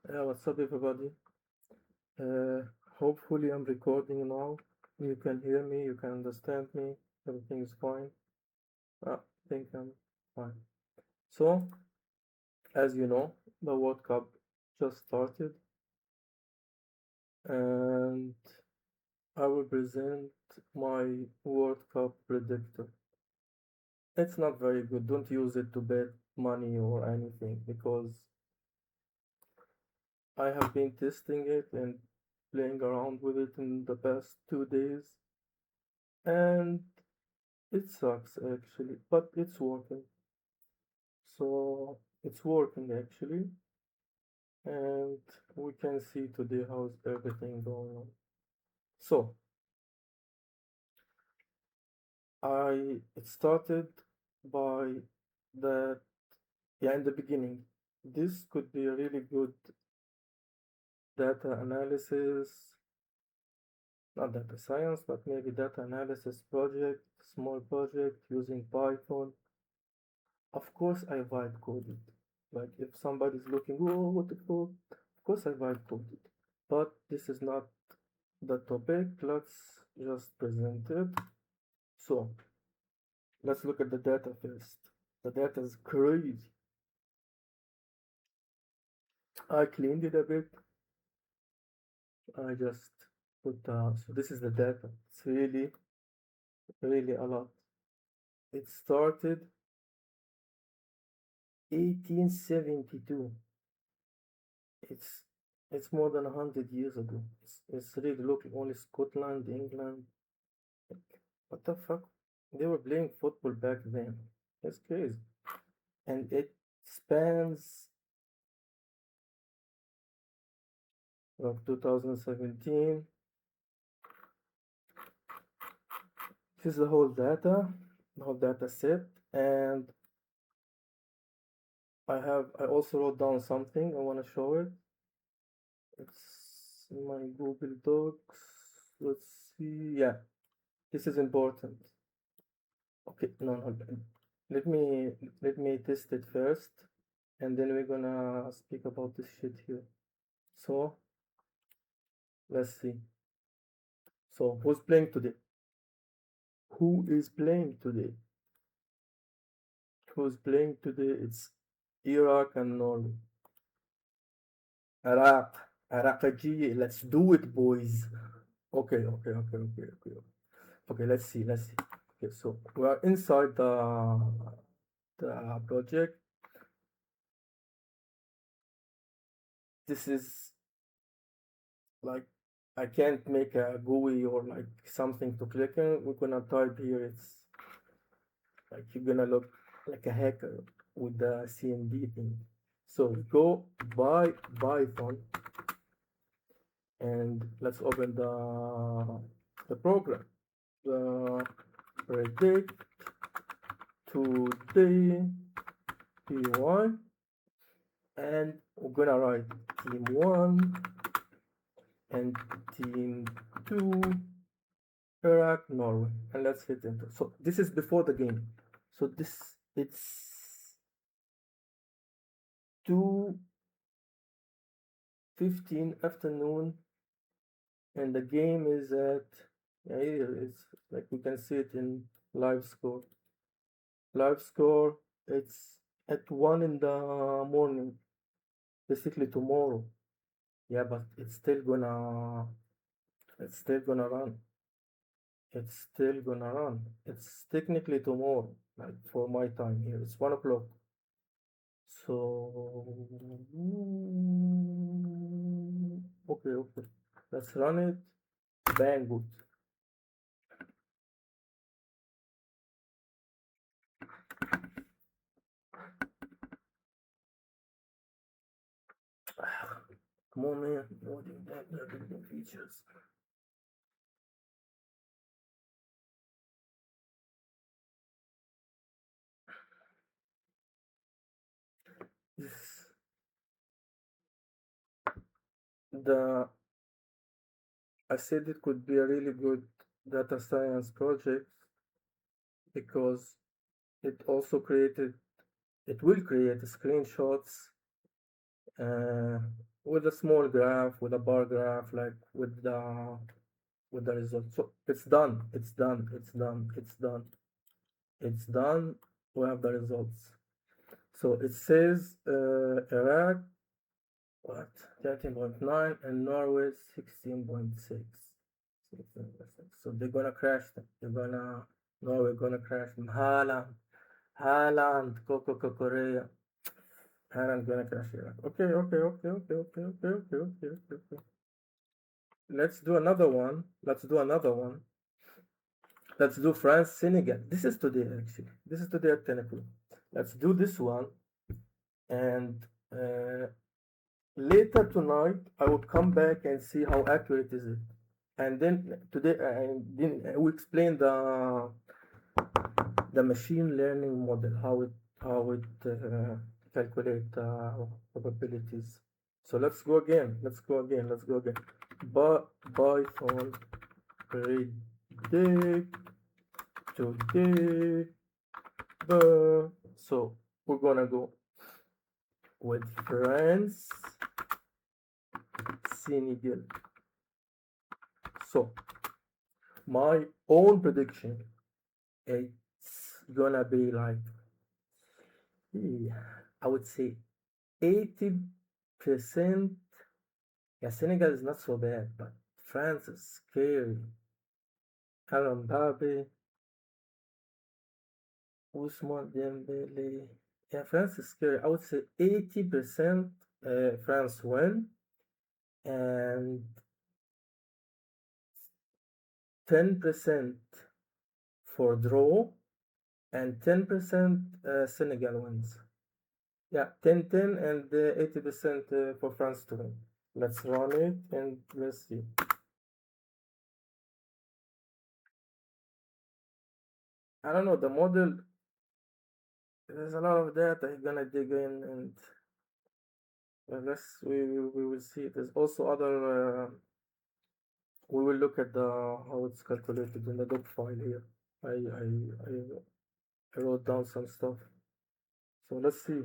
What's up, everybody? Uh, Hopefully, I'm recording now. You can hear me, you can understand me, everything is fine. I think I'm fine. So, as you know, the World Cup just started, and I will present my World Cup predictor. It's not very good. Don't use it to bet money or anything because I have been testing it and playing around with it in the past 2 days, and it sucks actually, but it's working. So it's working actually, and we can see today how's everything going on. So it started by that, yeah, in the beginning. This could be a really good data analysis, not data science, but maybe data analysis project, small project using Python. Of course, I vibe coded. Like if somebody's looking, oh, what the fuck? Of course, I vibe coded. But this is not the topic. Let's just present it. So let's look at the data first. The data is crazy. I cleaned it a bit. I just put so this is the data. It's really, really a lot. It started 1872. It's it's more than 100 years ago. It's really looking only Scotland, England. Like, what the fuck? They were playing football back then. It's crazy. And it spans from 2017. This is the whole data set. And I also wrote down something. I want to show it. It's in my Google Docs. Let's see. Yeah, this is important. Okay, no, no. Let me let me test it first, and then we're gonna speak about this shit here. So let's see. So who's playing today? Who is playing today? Who's playing today? It's Iraq and Norway. Iraq, Iraqi. Let's do it, boys. Okay. Okay, let's see. Let's see. Okay, so we are inside the project. This is like I can't make a GUI or like something to click on. We're gonna type here. It's like you're gonna look like a hacker with the CMD thing. So go by Python and let's open the program. The predict today py, and we're gonna write team 1 and team 2 Iraq, Norway, and let's hit enter. So this is before the game. So this it's 2:15 afternoon, and the game is at, yeah, here it's like we can see it in live score. Live score, it's at 1 in the morning, basically tomorrow. Yeah, but it's still gonna run. It's still gonna run. It's technically tomorrow, like for my time here. It's 1 o'clock. So okay. Let's run it. Bang good. Come on, man. Loading that building features. This the I said it could be a really good data science project because it also created it will create screenshots, uh, with a small graph, with a bar graph, like with the result. So it's done. It's done. It's done. It's done. It's done. We have the results. So it says Iraq what 13.9 and Norway 16.6. 16.6. So they're gonna crash them. Norway gonna crash them. Haaland, Coco Korea. Haaland gonna crash Iraq. Okay. Let's do another one. Let's do France Senegal. This is today actually. This is today at 10 o'clock. Let's do this one, and uh, later tonight I will come back and see how accurate is it. And then today we explain the machine learning model, how it calculate probabilities. So let's go again. Python predict today. So we're gonna go with France, Senegal. So my own prediction, it's gonna be like, I would say 80%. Yeah, Senegal is not so bad, but France is scary. Mbappe, Ousmane Dembele. Yeah, France is scary. I would say 80% France win and 10% for draw and 10% Senegal wins. Yeah, 10-10 and 80% for France to win. Let's run it and let's see. I don't know, the model, there's a lot of data you're gonna dig in, and let's we will see. There's also other we will look at the how it's calculated in the doc file here. I wrote down some stuff. So let's see.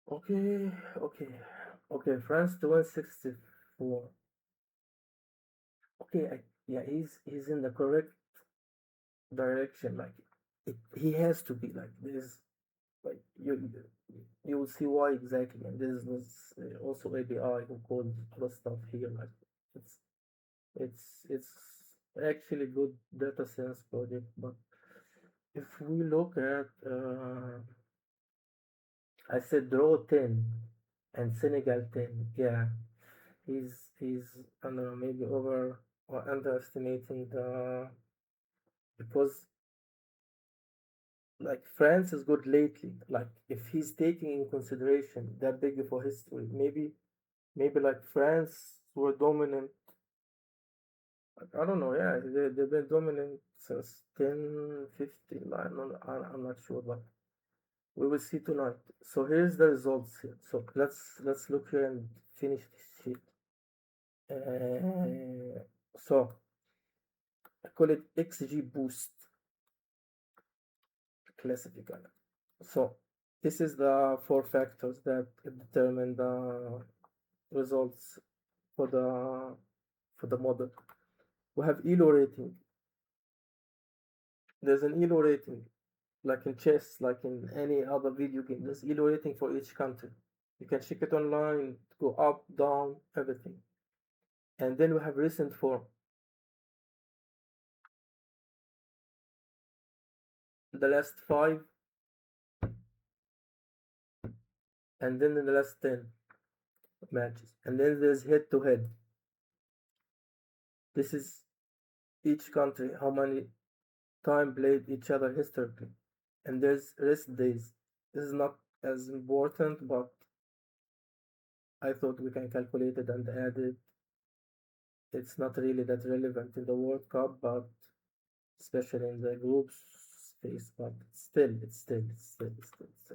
Okay, okay, okay. France to 164. Okay, yeah, he's in the correct direction. Like he has to be like this. Like you will see why exactly. And there's also API who code other stuff here. Like it's it's actually good data science project. But if we look at I said draw 10 and Senegal 10. Yeah, he's I don't know, maybe over or underestimating the because like France is good lately. Like if he's taking in consideration that big for history, maybe like France were dominant. I don't know. Yeah, they've been dominant since 1050. I'm not sure, but we will see tonight. So here's the results here. So let's look here and finish this sheet. So I call it XG boost classifier. So this is the four factors that determine the results for the model. We have ELO rating. There's an ELO rating, like in chess, like in any other video game. There's ELO rating for each country. You can check it online, go up, down, everything. And then we have recent form. The last five, and then in the last 10 matches. And then there's head to head. This is each country, how many time played each other historically. And there's rest days. This is not as important, but I thought we can calculate it and add it. It's not really that relevant in the World Cup, but especially in the groups space, but still.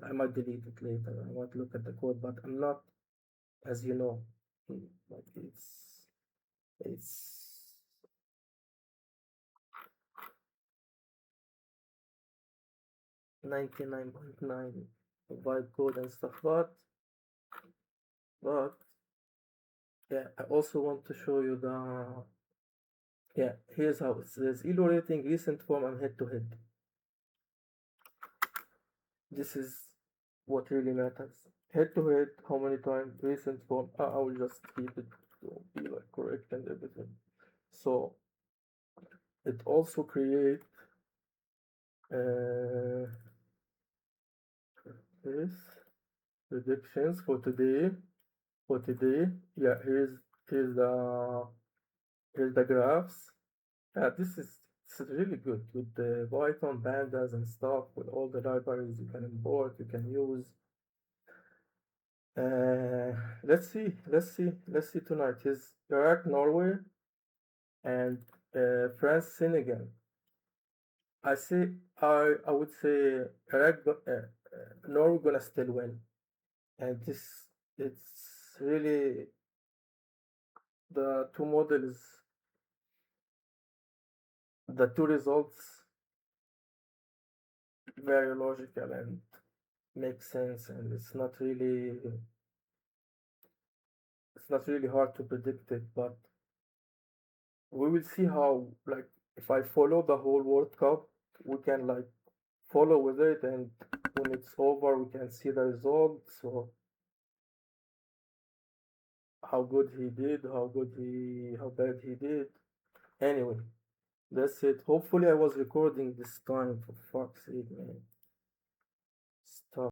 I might delete it later. I might look at the code, but I'm not, as you know, like it's 99.9 vibe code and stuff, but yeah, I also want to show you yeah, here's how it says elo rating, recent form, and head to head. This is what really matters. Head to head, how many times, recent form. I will just keep it to be like correct and everything. So it also create uh, this predictions for today. For today, yeah, here's the graphs. Yeah, this is really good with the Python pandas and stuff, with all the libraries you can import, you can use. Let's see tonight. Here's Iraq, Norway, and France, Senegal. I say I would say Norway gonna still win, and it's really the two models, the two results very logical and make sense, and it's not really hard to predict it, but we will see how, like, if I follow the whole World Cup, we can like follow with it, and when it's over we can see the results. So how good he did, how bad he did. Anyway, that's it. Hopefully I was recording this time, for fuck's sake, man.